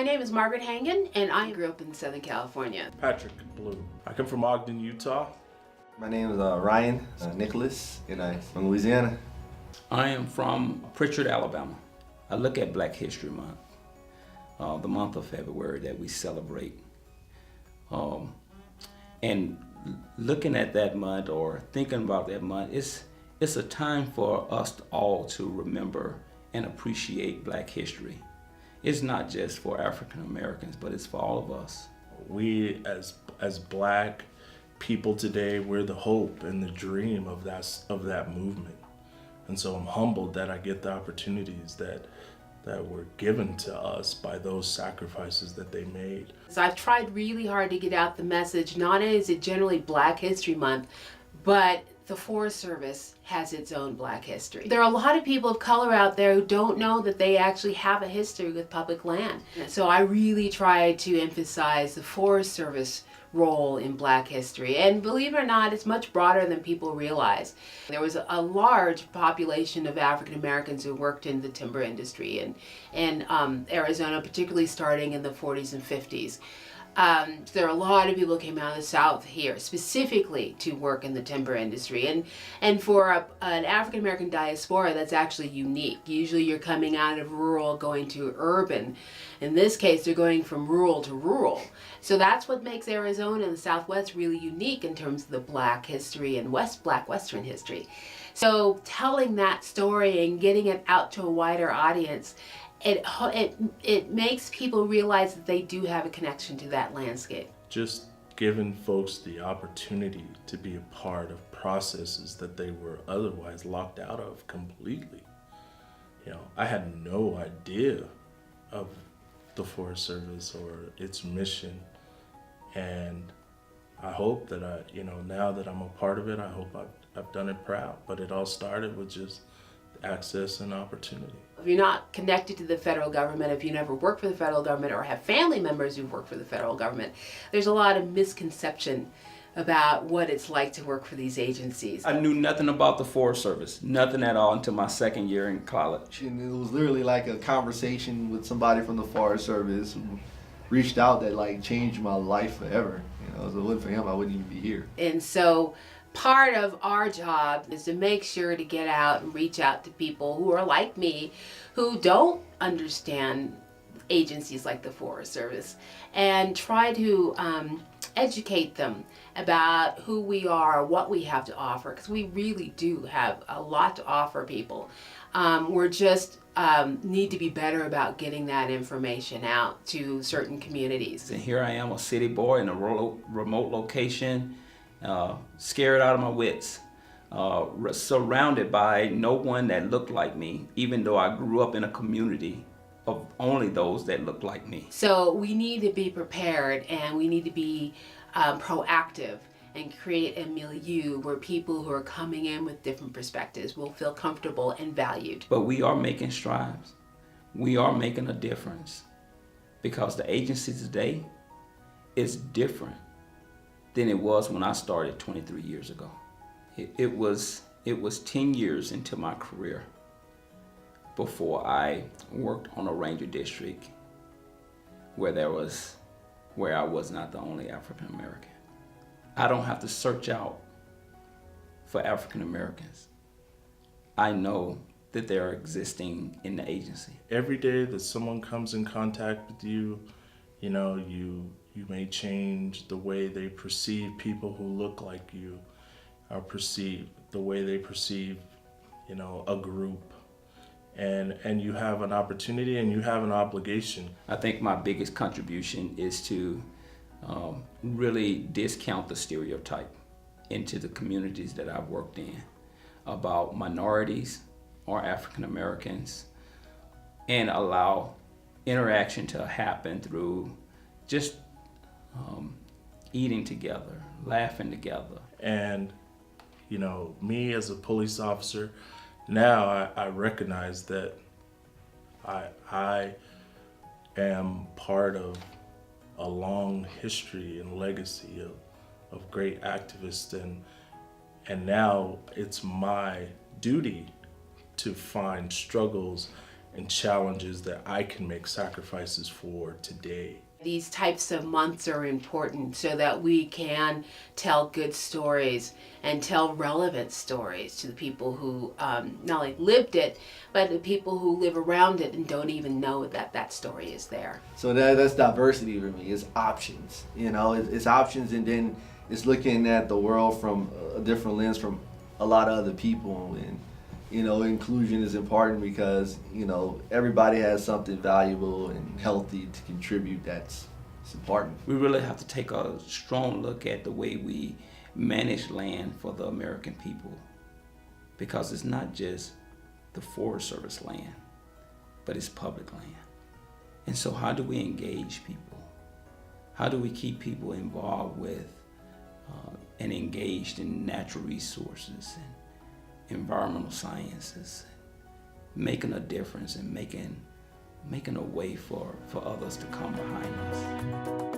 My name is Margaret Hangen, and I grew up in Southern California. Patrick Blue. I come from Ogden, Utah. My name is Ryan Nicholas, and I'm from Louisiana. I am from Pritchard, Alabama. I look at Black History Month, the month of February that we celebrate. And looking at that month or thinking about that month, it's a time for us all to remember and appreciate Black history. It's not just for African Americans, but it's for all of us. We as Black people today, we're the hope and the dream of that movement. And so I'm humbled that I get the opportunities that were given to us by those sacrifices that they made. So I've tried really hard to get out the message. Not only is it generally Black History Month, but the Forest Service has its own Black history. There are a lot of people of color out there who don't know that they actually have a history with public land. So I really try to emphasize the Forest Service role in Black history. And believe it or not, it's much broader than people realize. There was a large population of African Americans who worked in the timber industry in Arizona, particularly starting in the 40s and 50s. There are a lot of people who came out of the South here specifically to work in the timber industry, and for an African American diaspora, that's actually unique. Usually you're coming out of rural going to urban. In this case, they're going from rural to rural. So that's what makes Arizona and the Southwest really unique in terms of the Black history and Black Western history. So telling that story and getting it out to a wider audience, it makes people realize that they do have a connection to that landscape. Just giving folks the opportunity to be a part of processes that they were otherwise locked out of completely. You know, I had no idea of the Forest Service or its mission, and I hope that now that I'm a part of it, I hope I've done it proud. But it all started with just access and opportunity. If you're not connected to the federal government, if you never worked for the federal government or have family members who've worked for the federal government, there's a lot of misconception about what it's like to work for these agencies. I knew nothing about the Forest Service, nothing at all until my second year in college. And it was literally like a conversation with somebody from the Forest Service who reached out that like changed my life forever. You know, if it wasn't for him, I wouldn't even be here. And so part of our job is to make sure to get out and reach out to people who are like me, who don't understand agencies like the Forest Service, and try to educate them about who we are, what we have to offer, because we really do have a lot to offer people. We're just need to be better about getting that information out to certain communities. And here I am, a city boy in a remote location, scared out of my wits, surrounded by no one that looked like me, even though I grew up in a community of only those that looked like me. So we need to be prepared, and we need to be proactive and create a milieu where people who are coming in with different perspectives will feel comfortable and valued. But we are making strides. We are making a difference, because the agency today is different than it was when I started 23 years ago. It was 10 years into my career before I worked on a ranger district where I was not the only African American. I don't have to search out for African Americans. I know that they're existing in the agency. Every day that someone comes in contact with you, you may change the way they perceive people who look like you, or the way they perceive, a group. And you have an opportunity and you have an obligation. I think my biggest contribution is to really discount the stereotype into the communities that I've worked in about minorities or African Americans, and allow interaction to happen through just eating together, laughing together. And me as a police officer, now I recognize that I am part of a long history and legacy of great activists, and now it's my duty to find struggles and challenges that I can make sacrifices for today. These types of months are important so that we can tell good stories and tell relevant stories to the people who not only lived it, but the people who live around it and don't even know that that story is there. So that's diversity for me. It's options. It's options, and then it's looking at the world from a different lens from a lot of other people. And inclusion is important because everybody has something valuable and healthy to contribute. It's important. We really have to take a strong look at the way we manage land for the American people, because it's not just the Forest Service land, but it's public land. And so how do we engage people? How do we keep people involved with and engaged in natural resources and environmental sciences, making a difference and making a way for others to come behind us?